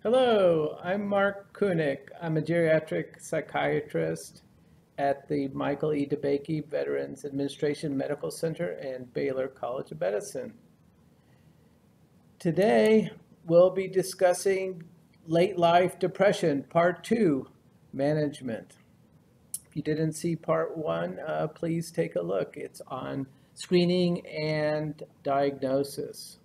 Hello, I'm Mark Kunick. I'm a geriatric psychiatrist at the Michael E. DeBakey Veterans Administration Medical Center and Baylor College of Medicine. Today, we'll be discussing late life depression, part 2, management. If you didn't see part 1, please take a look. It's on screening and diagnosis.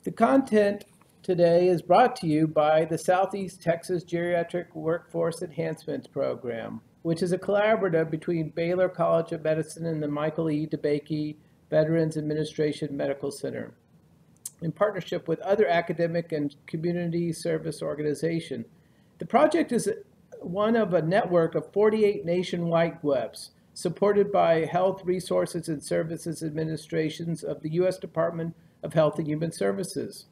The content today is brought to you by the Southeast Texas Geriatric Workforce Enhancement Program, which is a collaborative between Baylor College of Medicine and the Michael E. DeBakey Veterans Administration Medical Center, in partnership with other academic and community service organizations. The project is one of a network of 48 nationwide webs supported by Health Resources and Services Administrations of the U.S. Department of Health and Human Services.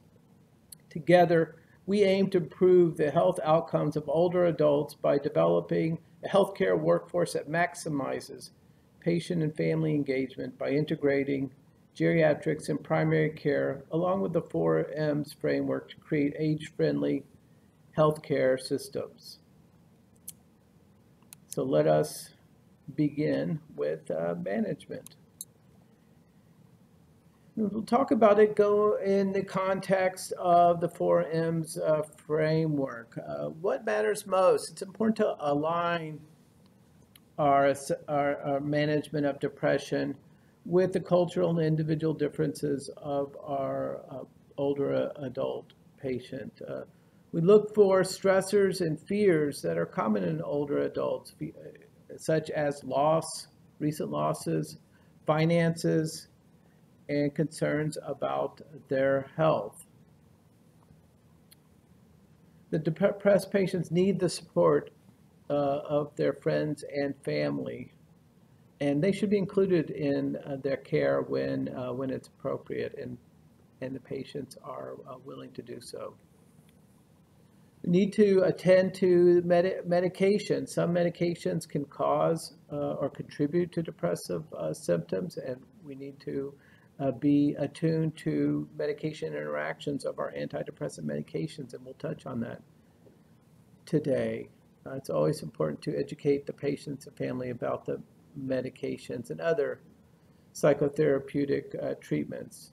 Together, we aim to improve the health outcomes of older adults by developing a healthcare workforce that maximizes patient and family engagement by integrating geriatrics and primary care, along with the 4Ms framework to create age-friendly healthcare systems. So let us begin with management. We'll talk about it go in the context of the 4Ms framework. What matters most? It's important to align our management of depression with the cultural and individual differences of our older adult patient. We look for stressors and fears that are common in older adults, such as loss, recent losses, finances, and concerns about their health. The depressed patients need the support of their friends and family, and they should be included in their care when it's appropriate and the patients are willing to do so. We need to attend to medication. Some medications can cause or contribute to depressive symptoms, and we need to be attuned to medication interactions of our antidepressant medications, and we'll touch on that today. It's always important to educate the patients and family about the medications and other psychotherapeutic treatments.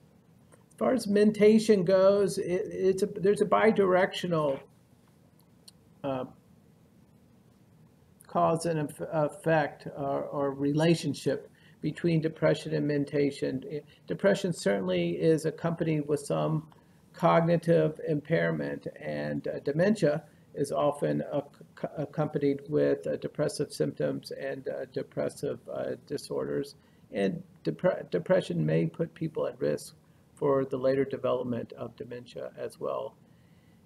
As far as mentation goes, there's a bidirectional cause and effect or relationship between depression and mentation. Depression certainly is accompanied with some cognitive impairment, and dementia is often accompanied with depressive symptoms and depressive disorders. And depression may put people at risk for the later development of dementia as well.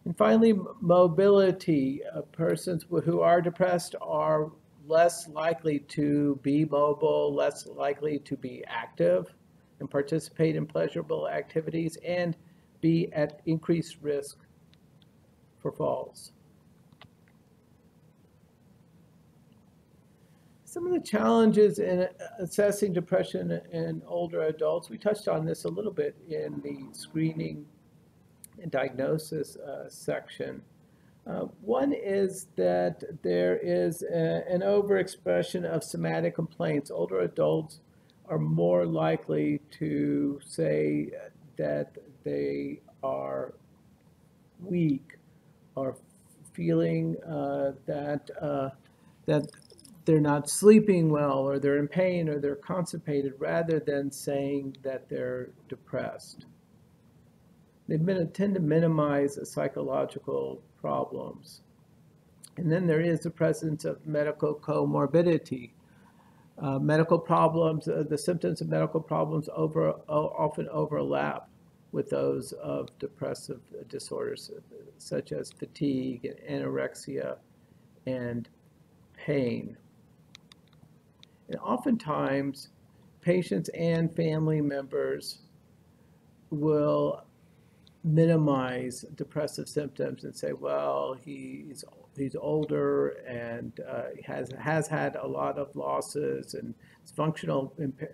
And finally, mobility. Persons who are depressed are less likely to be mobile, less likely to be active and participate in pleasurable activities, and be at increased risk for falls. Some of the challenges in assessing depression in older adults, we touched on this a little bit in the screening and diagnosis section. One is that there is an overexpression of somatic complaints. Older adults are more likely to say that they are weak or feeling that they're not sleeping well, or they're in pain, or they're constipated, rather than saying that they're depressed. They tend to minimize psychological problems. And then there is the presence of medical comorbidity. Medical problems, the symptoms of medical problems often overlap with those of depressive disorders, such as fatigue and anorexia and pain. And oftentimes, patients and family members will minimize depressive symptoms and say, well, he's older and has had a lot of losses and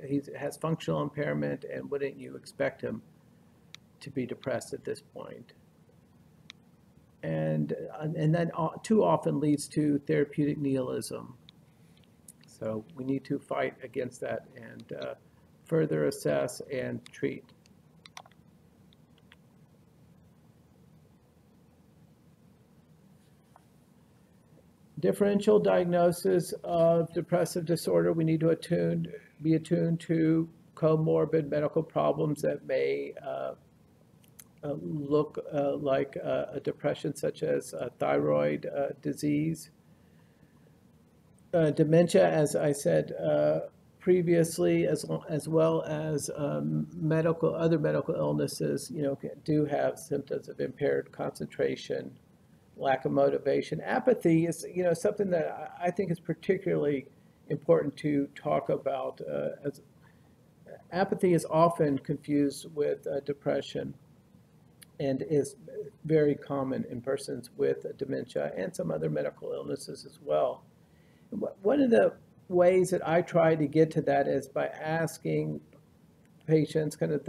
he has functional impairment, and wouldn't you expect him to be depressed at this point. And that too often leads to therapeutic nihilism. So we need to fight against that and further assess and treat. Differential diagnosis of depressive disorder. We need to be attuned to comorbid medical problems that may look like a depression, such as thyroid disease. Dementia, as I said previously, as well as other medical illnesses, do have symptoms of impaired concentration, lack of motivation. Apathy is, something that I think is particularly important to talk about. As apathy is often confused with depression and is very common in persons with dementia and some other medical illnesses as well. One of the ways that I try to get to that is by asking patients kind of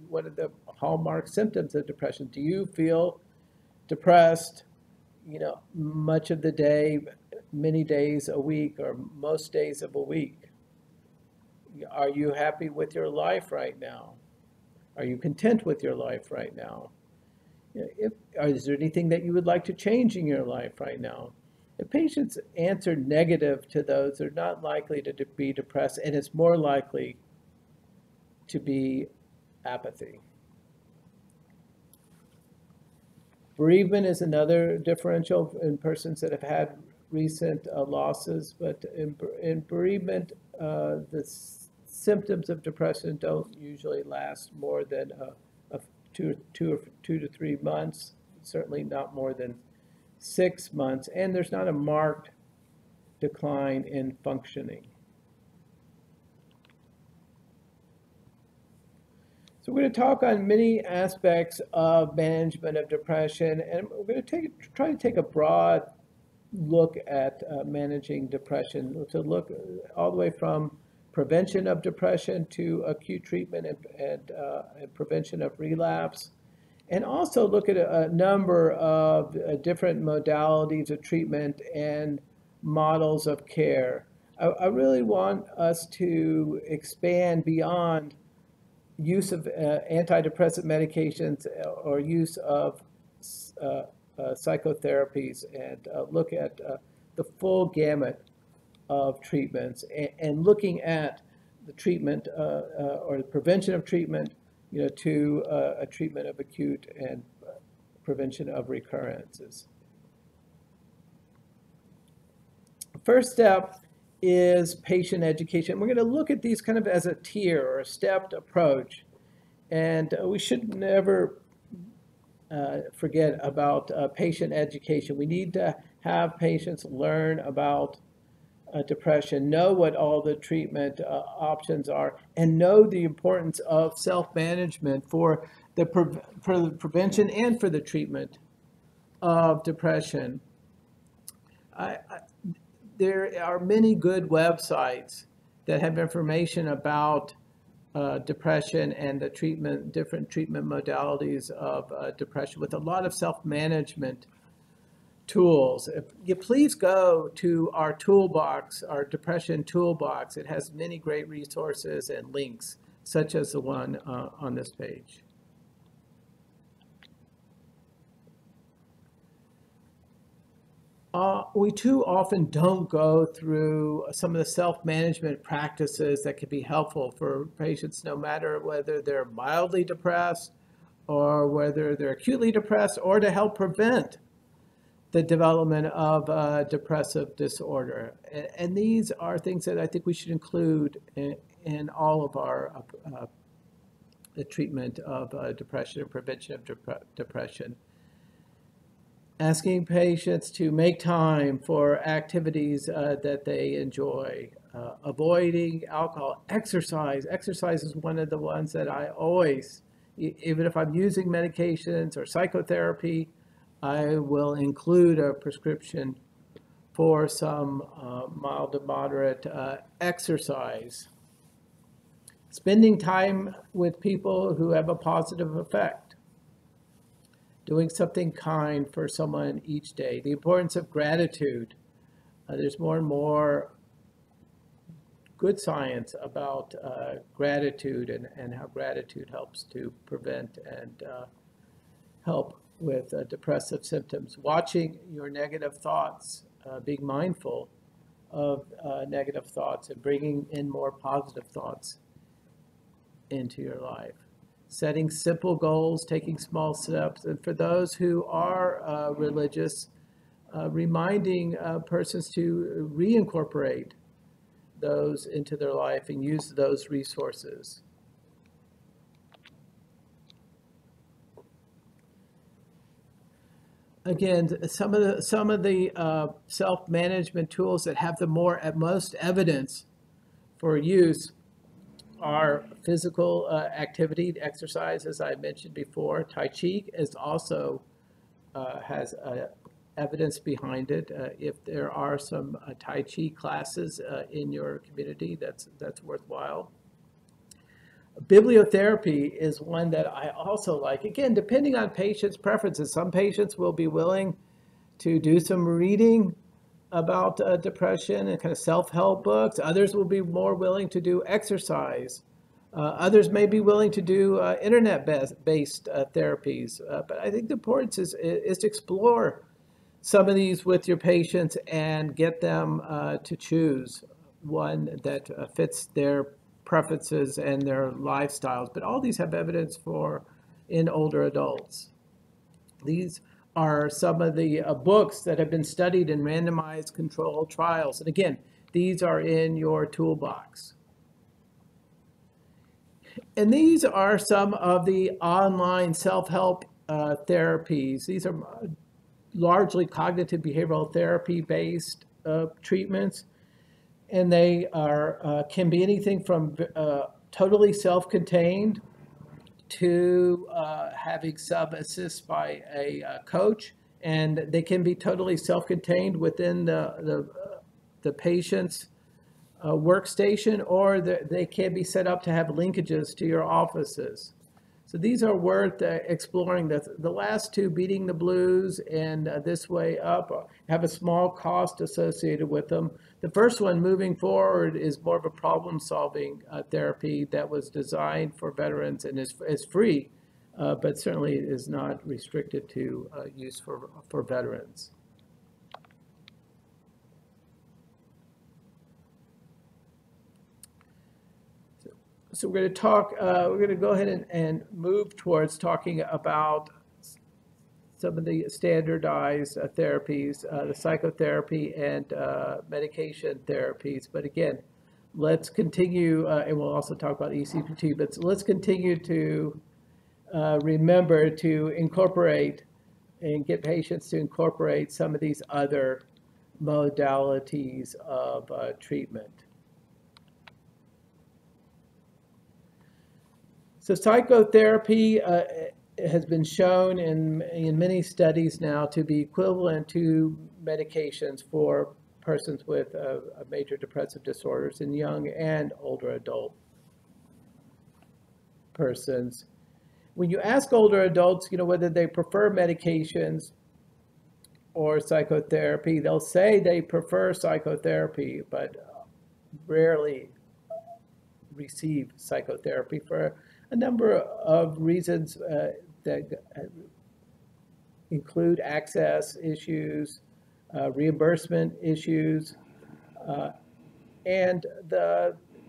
what are the hallmark symptoms of depression? Do you feel depressed, much of the day, many days a week, or most days of a week? Are you happy with your life right now? Are you content with your life right now? Is there anything that you would like to change in your life right now? If patients answer negative to those, they're not likely to be depressed, and it's more likely to be apathy. Bereavement is another differential in persons that have had recent losses, but in bereavement, the symptoms of depression don't usually last more than 2 to 3 months, certainly not more than 6 months, and there's not a marked decline in functioning. So we're going to talk on many aspects of management of depression, and we're going to try to take a broad look at managing depression, to look all the way from prevention of depression to acute treatment and prevention of relapse, and also look at a number of different modalities of treatment and models of care. I really want us to expand beyond use of antidepressant medications or use of psychotherapies and look at the full gamut of treatments and looking at the treatment or the prevention of treatment, to a treatment of acute and prevention of recurrences. First step is patient education. We're going to look at these kind of as a tier or a stepped approach, and we should never forget about patient education. We need to have patients learn about depression, know what all the treatment options are, and know the importance of self-management for the prevention and for the treatment of depression. There are many good websites that have information about depression and the different treatment modalities of depression with a lot of self-management tools. If you please go to our toolbox, our depression toolbox. It has many great resources and links, such as the one on this page. We too often don't go through some of the self-management practices that can be helpful for patients, no matter whether they're mildly depressed or whether they're acutely depressed, or to help prevent the development of depressive disorder. And these are things that I think we should include in all of our the treatment of depression and prevention of depression. Asking patients to make time for activities that they enjoy, avoiding alcohol, exercise. Exercise is one of the ones that I always, even if I'm using medications or psychotherapy, I will include a prescription for some mild to moderate exercise. Spending time with people who have a positive effect. Doing something kind for someone each day. The importance of gratitude. There's more and more good science about gratitude and how gratitude helps to prevent and help with depressive symptoms. Watching your negative thoughts, being mindful of negative thoughts and bringing in more positive thoughts into your life. Setting simple goals, taking small steps. And for those who are religious, reminding persons to reincorporate those into their life and use those resources. Again, some of the self-management tools that have the most evidence for use are physical activity, exercise, as I mentioned before. Tai Chi is also has evidence behind it. If there are some Tai Chi classes in your community, that's worthwhile. Bibliotherapy is one that I also like. Again, depending on patients' preferences, some patients will be willing to do some reading about depression and kind of self-help books. Others will be more willing to do exercise. Others may be willing to do internet-based therapies. But I think the importance is to explore some of these with your patients and get them to choose one that fits their preferences and their lifestyles. But all these have evidence for in older adults. These are some of the books that have been studied in randomized controlled trials. And again, these are in your toolbox. And these are some of the online self-help therapies. These are largely cognitive behavioral therapy based treatments. And they are can be anything from totally self-contained to having some assist by a coach, and they can be totally self-contained within the patient's workstation, or they can be set up to have linkages to your offices. So these are worth exploring. The last two, Beating the Blues and This Way Up, have a small cost associated with them. The first one, Moving Forward, is more of a problem-solving therapy that was designed for veterans and is free, but certainly is not restricted to use for veterans. So we're going to talk, we're going to go ahead and move towards talking about some of the standardized therapies, the psychotherapy and medication therapies. But again, let's continue, and we'll also talk about ECPT, but let's continue to remember to incorporate and get patients to incorporate some of these other modalities of treatment. So psychotherapy has been shown in many studies now to be equivalent to medications for persons with major depressive disorders in young and older adult persons. When you ask older adults, whether they prefer medications or psychotherapy, they'll say they prefer psychotherapy, but rarely receive psychotherapy for a number of reasons that include access issues, reimbursement issues, and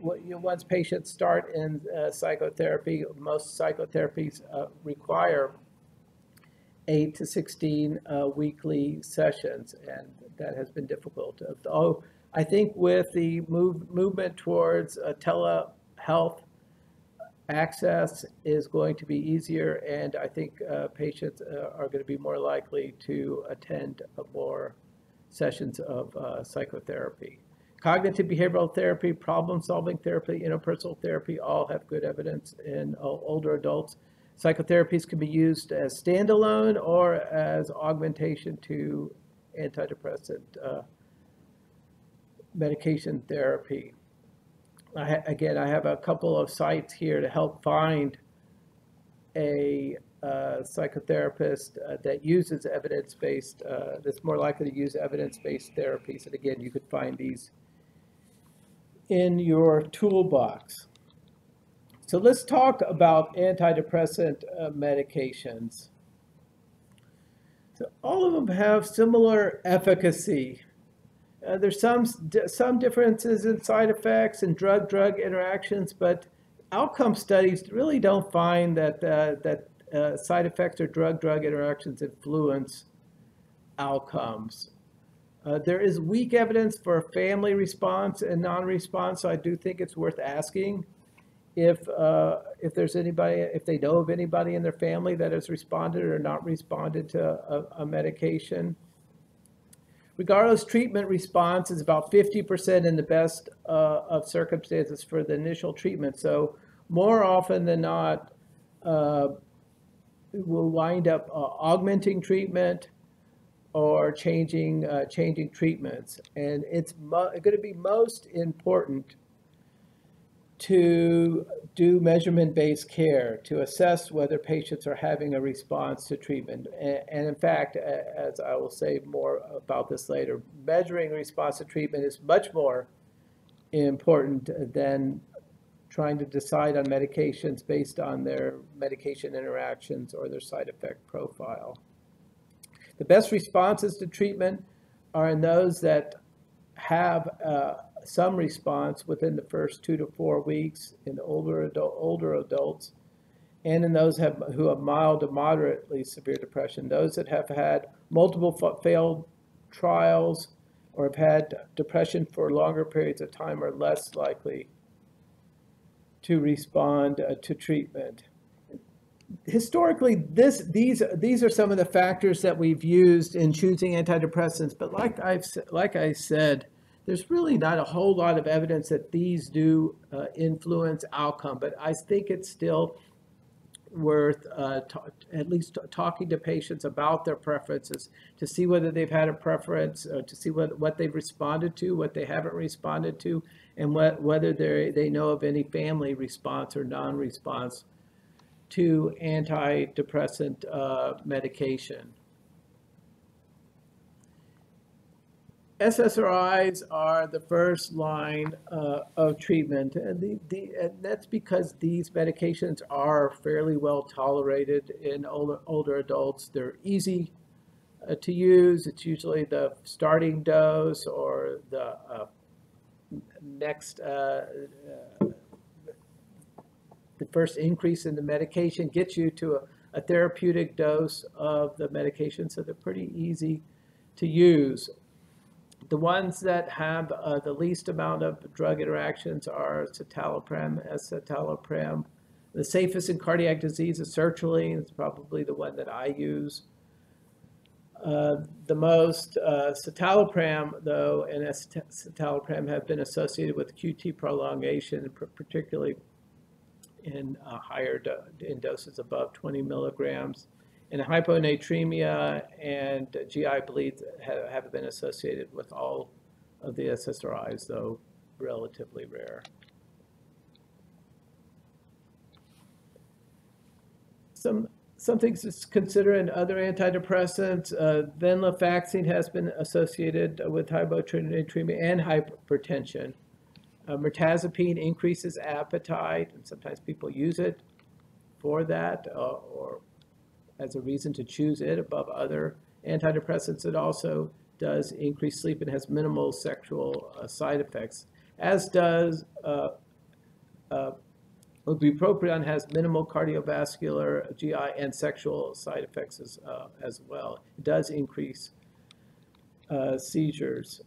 once patients start in psychotherapy, most psychotherapies require 8 to 16 weekly sessions, and that has been difficult. I think with the movement towards telehealth, access is going to be easier, and I think patients are going to be more likely to attend more sessions of psychotherapy. Cognitive behavioral therapy, problem-solving therapy, interpersonal therapy all have good evidence in older adults. Psychotherapies can be used as standalone or as augmentation to antidepressant medication therapy. Again, I have a couple of sites here to help find a psychotherapist that uses evidence-based, that's more likely to use evidence-based therapies. And again, you could find these in your toolbox. So let's talk about antidepressant medications. So all of them have similar efficacy. There's some differences in side effects and drug-drug interactions, but outcome studies really don't find that side effects or drug-drug interactions influence outcomes. There is weak evidence for family response and non-response, so I do think it's worth asking if there's anybody, if they know of anybody in their family that has responded or not responded to a medication. Regardless, treatment response is about 50% in the best of circumstances for the initial treatment. So more often than not, we'll wind up augmenting treatment or changing treatments. And it's going to be most important to do measurement-based care to assess whether patients are having a response to treatment. And in fact, as I will say more about this later, measuring response to treatment is much more important than trying to decide on medications based on their medication interactions or their side effect profile. The best responses to treatment are in those that have some response within the first 2 to 4 weeks in older adults, and in those who have mild to moderately severe depression. Those that have had multiple failed trials or have had depression for longer periods of time are less likely to respond to treatment. Historically, these are some of the factors that we've used in choosing antidepressants, but like I said, there's really not a whole lot of evidence that these do influence outcome, but I think it's still worth at least talking to patients about their preferences to see whether they've had a preference, to see what they've responded to, what they haven't responded to, and whether they know of any family response or non-response to antidepressant medication. SSRIs are the first line of treatment, and that's because these medications are fairly well tolerated in older adults. They're easy to use. It's usually the starting dose or the the first increase in the medication gets you to a therapeutic dose of the medication, so they're pretty easy to use. The ones that have the least amount of drug interactions are citalopram, escitalopram. The safest in cardiac disease is sertraline. It's probably the one that I use the most. Citalopram, though, and escitalopram have been associated with QT prolongation, particularly in in doses above 20 milligrams. And hyponatremia and GI bleeds have been associated with all of the SSRIs, though relatively rare. Some things to consider in other antidepressants. Venlafaxine has been associated with hyponatremia and hypertension. Mirtazapine increases appetite, and sometimes people use it for that or as a reason to choose it above other antidepressants. It also does increase sleep and has minimal sexual side effects, as does bupropion has minimal cardiovascular, GI, and sexual side effects as well. It does increase seizures.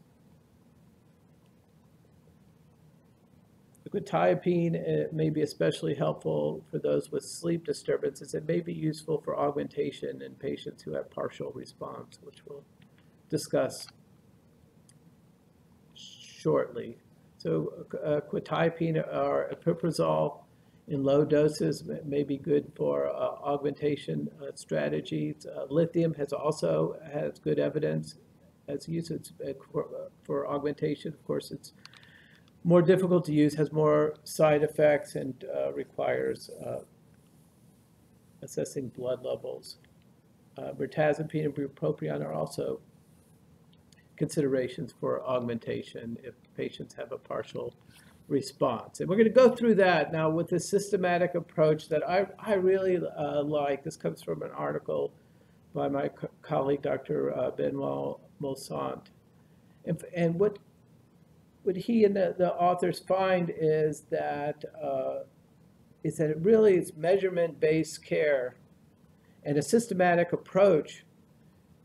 Quetiapine may be especially helpful for those with sleep disturbances. It may be useful for augmentation in patients who have partial response, which we'll discuss shortly. So quetiapine or aripiprazole in low doses may be good for augmentation strategies. Lithium has good evidence as used for augmentation. Of course, it's more difficult to use, has more side effects, and requires assessing blood levels. Mirtazapine and bupropion are also considerations for augmentation if patients have a partial response. And we're going to go through that now with a systematic approach that I really like. This comes from an article by my colleague, Dr. Benoit Moussant. And what he and the authors find is that it really is measurement-based care and a systematic approach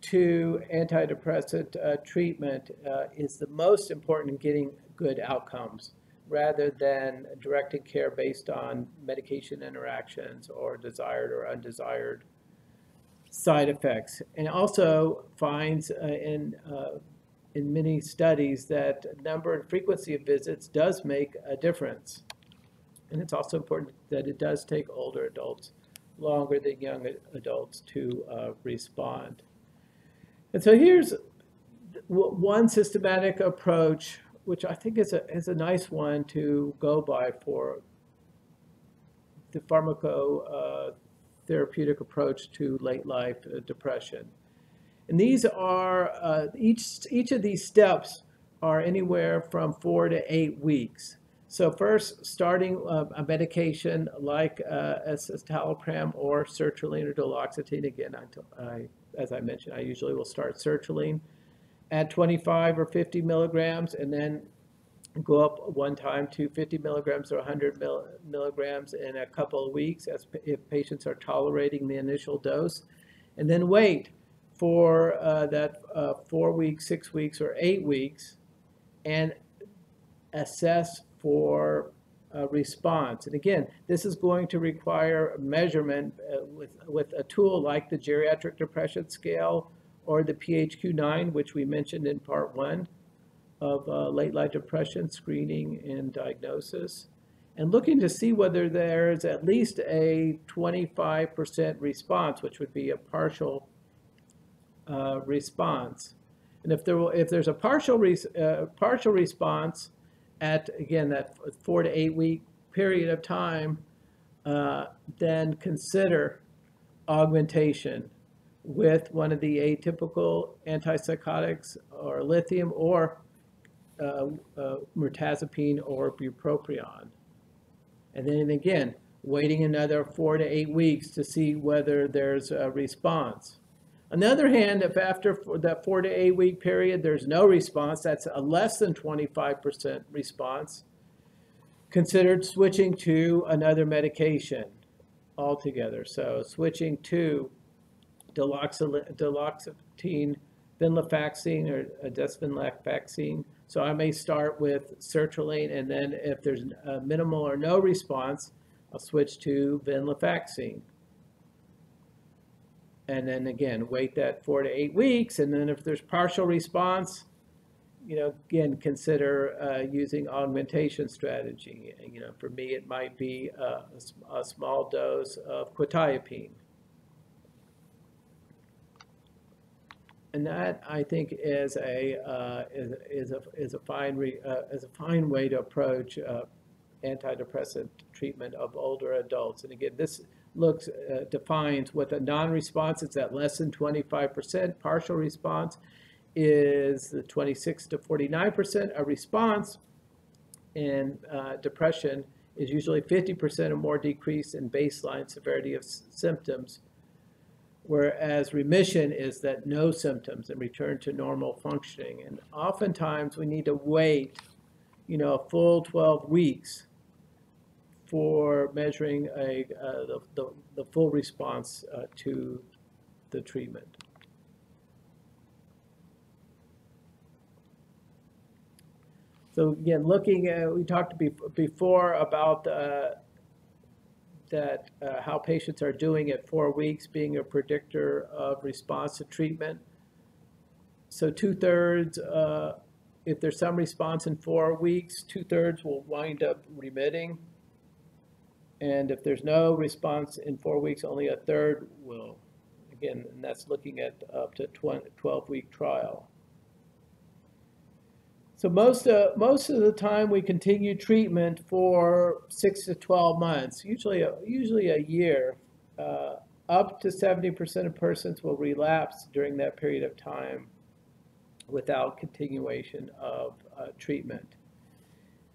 to antidepressant treatment is the most important in getting good outcomes, rather than directing care based on medication interactions or desired or undesired side effects. And also finds in many studies that number and frequency of visits does make a difference. And it's also important that it does take older adults longer than young adults to respond. And so here's one systematic approach, which I think is a nice one to go by for the pharmacotherapeutic approach to late life depression. And these are, each of these steps are anywhere from 4 to 8 weeks. So first, starting a medication like escitalopram or sertraline or duloxetine. Again, as I mentioned, I usually will start sertraline at 25 or 50 milligrams and then go up one time to 50 milligrams or 100 milligrams in a couple of weeks if patients are tolerating the initial dose, and then wait for that 4 weeks, 6 weeks, or 8 weeks and assess for response. And again, this is going to require measurement with a tool like the Geriatric Depression Scale or the PHQ-9, which we mentioned in part 1 of late life depression screening and diagnosis, and looking to see whether there's at least a 25% response, which would be a partial response. And if there's a partial response at, again, that 4 to 8 week period of time, then consider augmentation with one of the atypical antipsychotics or lithium or mirtazapine or bupropion. And then again, waiting another 4 to 8 weeks to see whether there's a response. On the other hand, if after that 4 to 8 week period there's no response, that's a less than 25% response, consider switching to another medication altogether. So switching to duloxetine, venlafaxine, or desvenlafaxine. So I may start with sertraline, and then if there's a minimal or no response, I'll switch to venlafaxine. And then again, wait that 4 to 8 weeks, and then if there's partial response, again, consider using augmentation strategy. For me, it might be a small dose of quetiapine. And that, I think, is a fine way to approach antidepressant treatment of older adults. And again, this defines what a non-response is at less than 25%. Partial response is the 26 to 49%. A response in depression is usually 50% or more decrease in baseline severity of symptoms, whereas remission is that no symptoms and return to normal functioning. And oftentimes we need to wait, a full 12 weeks for measuring the full response to the treatment. So again, looking at, we talked before about how patients are doing at 4 weeks being a predictor of response to treatment. So 2/3, if there's some response in 4 weeks, 2/3 will wind up remitting. And if there's no response in 4 weeks, only 1/3 will. Again, and that's looking at up to 12-week trial. So most of the time we continue treatment for 6 to 12 months, usually a year. Up to 70% of persons will relapse during that period of time without continuation of treatment.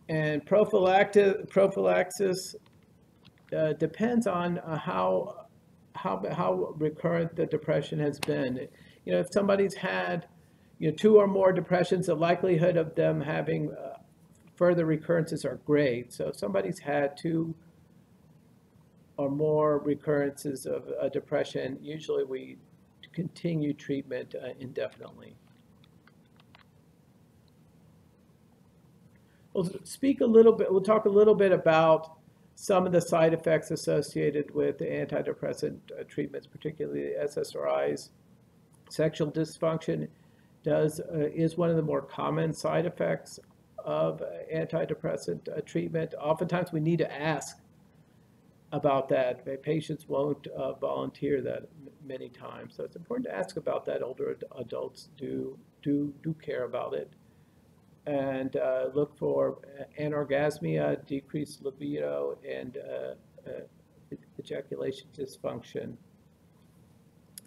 And prophylaxis depends on how recurrent the depression has been. You know, if somebody's had 2 or more depressions, the likelihood of them having further recurrences are great. So if somebody's had 2 or more recurrences of depression, usually we continue treatment indefinitely. We'll talk a little bit about some of the side effects associated with the antidepressant treatments, particularly the SSRIs. Sexual dysfunction is one of the more common side effects of antidepressant treatment. Oftentimes we need to ask about that. Patients won't volunteer that many times. So it's important to ask about that. Older adults do care about it. And look for anorgasmia, decreased libido, and ejaculation dysfunction.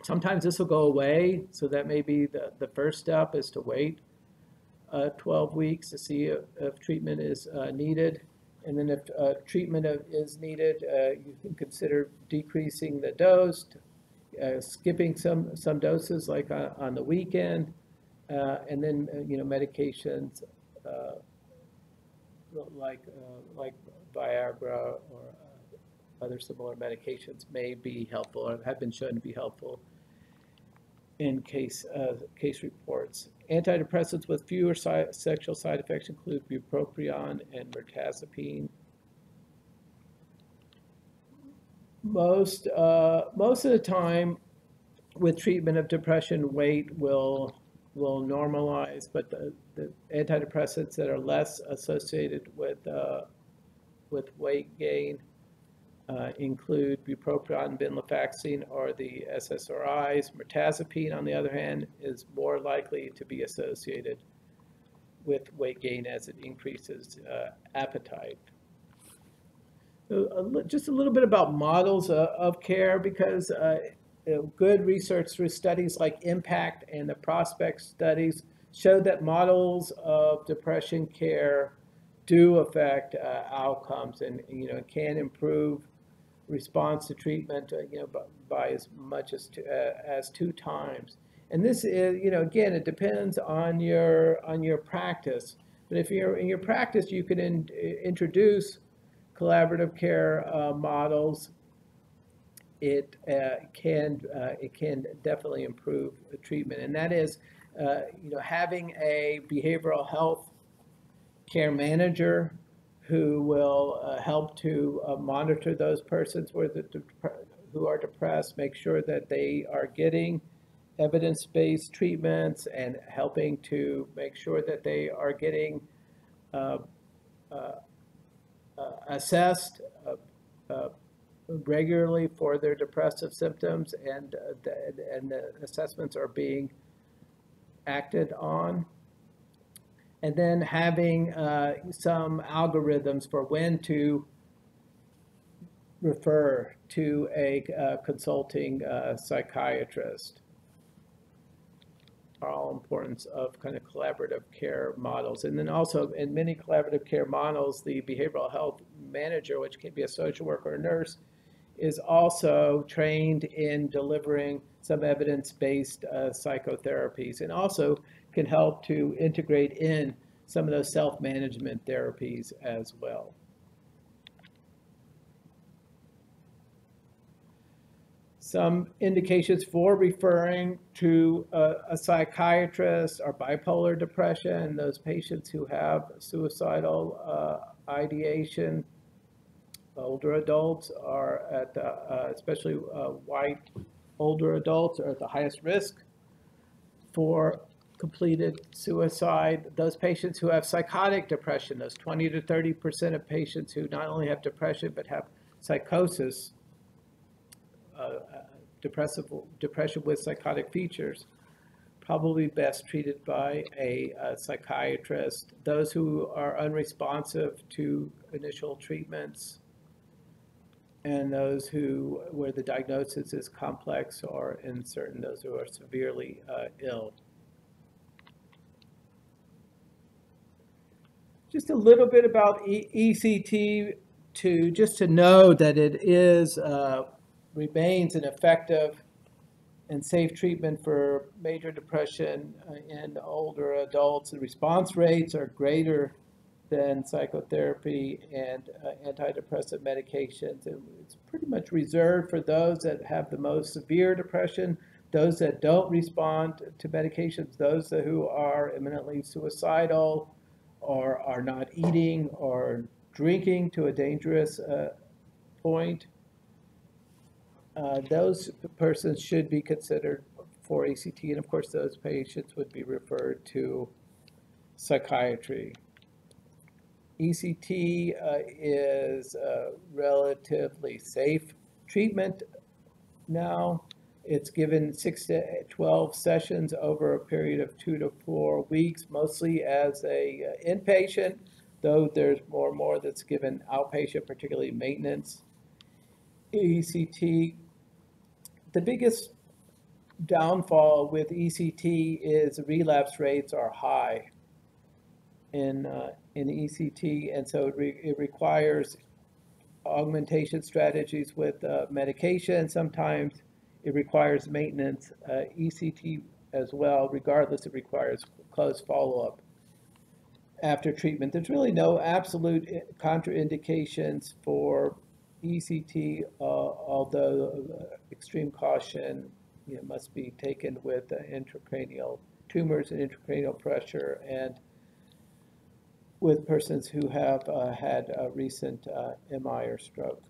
Sometimes this will go away, so that may be the first step is to wait 12 weeks to see if treatment is needed. And then if treatment is needed, you can consider decreasing the dose, skipping some doses like on the weekend, and then medications like Viagra or other similar medications may be helpful or have been shown to be helpful in case reports. Antidepressants with fewer sexual side effects include bupropion and mirtazapine. Most of the time, with treatment of depression, weight will normalize, but the antidepressants that are less associated with weight gain include bupropion and venlafaxine or the SSRIs. Mirtazapine, on the other hand, is more likely to be associated with weight gain as it increases appetite. So, just a little bit about models of care, because good research through studies like IMPACT and the PROSPECT studies show that models of depression care do affect outcomes and can improve response to treatment by as much as 2 times. And this is again, it depends on your practice. But if you're in your practice, you can introduce collaborative care models. It can definitely improve the treatment, and that is having a behavioral health care manager who will help to monitor those persons who are depressed, make sure that they are getting evidence-based treatments, and helping to make sure that they are getting assessed regularly for their depressive symptoms, and the assessments are being acted on. And then having some algorithms for when to refer to a consulting psychiatrist are all importance of kind of collaborative care models. And then also in many collaborative care models, the behavioral health manager, which can be a social worker or nurse, is also trained in delivering some evidence-based psychotherapies, and also can help to integrate in some of those self-management therapies as well. Some indications for referring to a psychiatrist are bipolar depression, those patients who have suicidal ideation. Older adults are at, especially white older adults, are at the highest risk for completed suicide. Those patients who have psychotic depression, those 20 to 30% of patients who not only have depression but have psychosis, depression with psychotic features, probably best treated by a psychiatrist. Those who are unresponsive to initial treatments, and those where the diagnosis is complex, or in certain those who are severely ill. Just a little bit about ECT just to know that it remains an effective and safe treatment for major depression in older adults. The response rates are greater than psychotherapy and antidepressant medications. It's pretty much reserved for those that have the most severe depression, those that don't respond to medications, those who are imminently suicidal, or are not eating or drinking to a dangerous point. Those persons should be considered for ECT, and of course those patients would be referred to psychiatry. ECT is a relatively safe treatment now. It's given 6 to 12 sessions over a period of 2 to 4 weeks, mostly as a inpatient, though there's more and more that's given outpatient, particularly maintenance. ECT, the biggest downfall with ECT is relapse rates are high in ECT, and so it requires augmentation strategies with medication. Sometimes it requires maintenance. ECT as well, regardless, it requires close follow-up after treatment. There's really no absolute contraindications for ECT, although extreme caution must be taken with intracranial tumors and intracranial pressure, and with persons who have had a recent MI or stroke.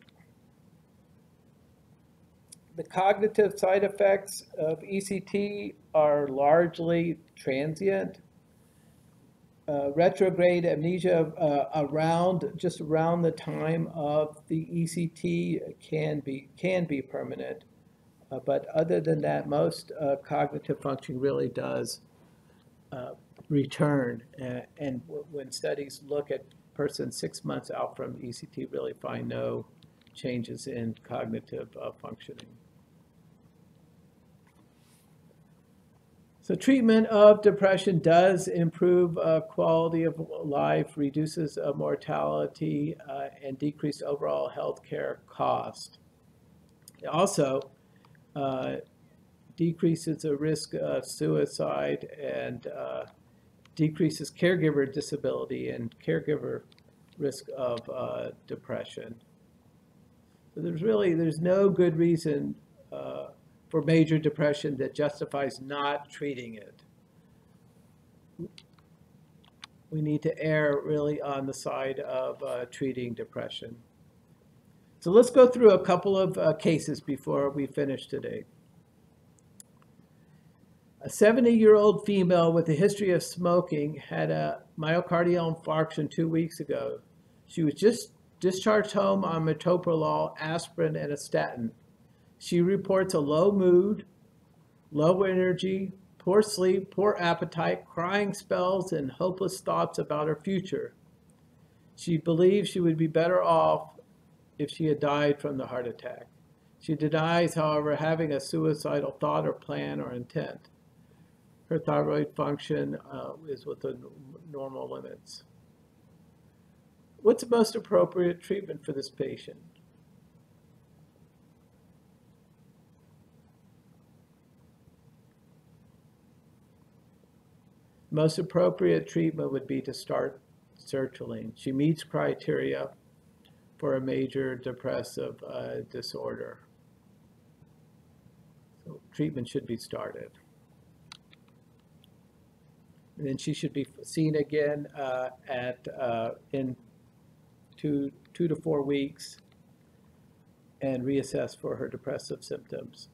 The cognitive side effects of ECT are largely transient. Retrograde amnesia just around the time of the ECT can be permanent, but other than that, most cognitive function really does return. And when studies look at persons 6 months out from ECT, really find no changes in cognitive functioning. So treatment of depression does improve quality of life, reduces mortality, and decrease overall healthcare cost. It also decreases the risk of suicide and decreases caregiver disability and caregiver risk of depression. So there's no good reason for major depression that justifies not treating it. We need to err really on the side of treating depression. So let's go through a couple of cases before we finish today. A 70-year-old female with a history of smoking had a myocardial infarction 2 weeks ago. She was just discharged home on metoprolol, aspirin, and a statin. She reports a low mood, low energy, poor sleep, poor appetite, crying spells, and hopeless thoughts about her future. She believes she would be better off if she had died from the heart attack. She denies, however, having a suicidal thought or plan or intent. Her thyroid function is within normal limits. What's the most appropriate treatment for this patient? Most appropriate treatment would be to start sertraline. She meets criteria for a major depressive disorder. So treatment should be started. And then she should be seen again in 2 to 4 weeks and reassessed for her depressive symptoms.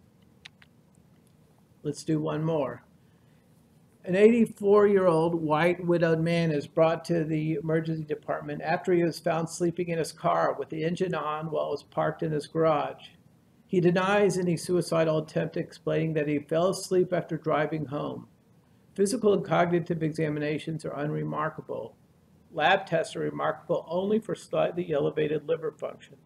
Let's do one more. An 84-year-old white widowed man is brought to the emergency department after he was found sleeping in his car with the engine on while it was parked in his garage. He denies any suicidal attempt, explaining that he fell asleep after driving home. Physical and cognitive examinations are unremarkable. Lab tests are remarkable only for slightly elevated liver function.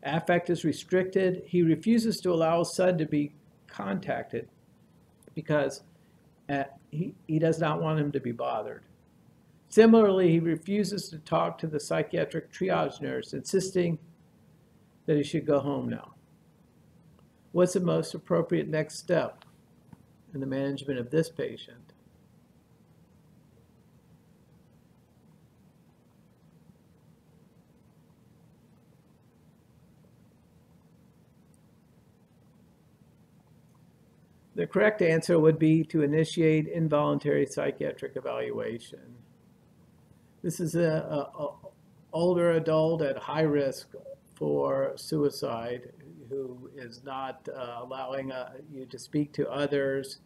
Affect is restricted. He refuses to allow his son to be contacted because he does not want him to be bothered. Similarly, he refuses to talk to the psychiatric triage nurse, insisting that he should go home now. What's the most appropriate next step in the management of this patient? The correct answer would be to initiate involuntary psychiatric evaluation. This is an older adult at high risk for suicide who is not allowing you to speak to others,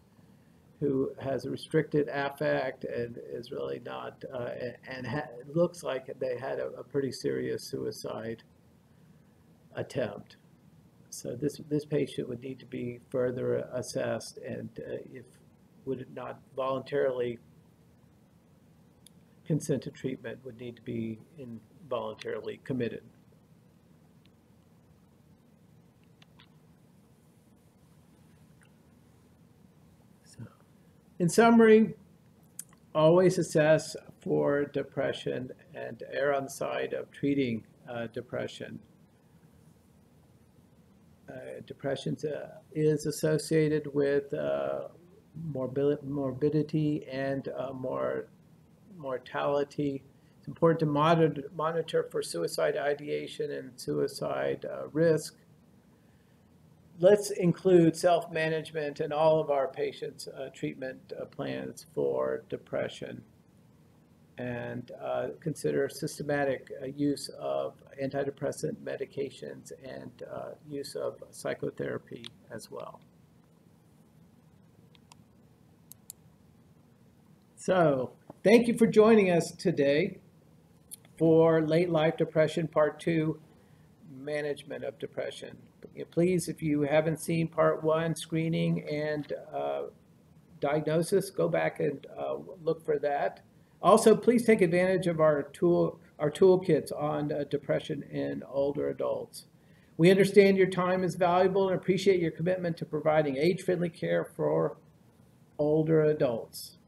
who has a restricted affect and is really not, it looks like they had a pretty serious suicide attempt. So this patient would need to be further assessed, and if would not voluntarily consent to treatment, would need to be involuntarily committed. So, in summary, always assess for depression and err on the side of treating depression. Depression is associated with morbidity and mortality. It's important to monitor for suicide ideation and suicide risk. Let's include self-management in all of our patients' treatment plans for depression, and consider systematic use of antidepressant medications and use of psychotherapy as well. So, thank you for joining us today for Late Life Depression Part 2, Management of Depression. Please, if you haven't seen Part 1, Screening and Diagnosis, go back and look for that. Also, please take advantage of our toolkits on depression in older adults. We understand your time is valuable and appreciate your commitment to providing age-friendly care for older adults.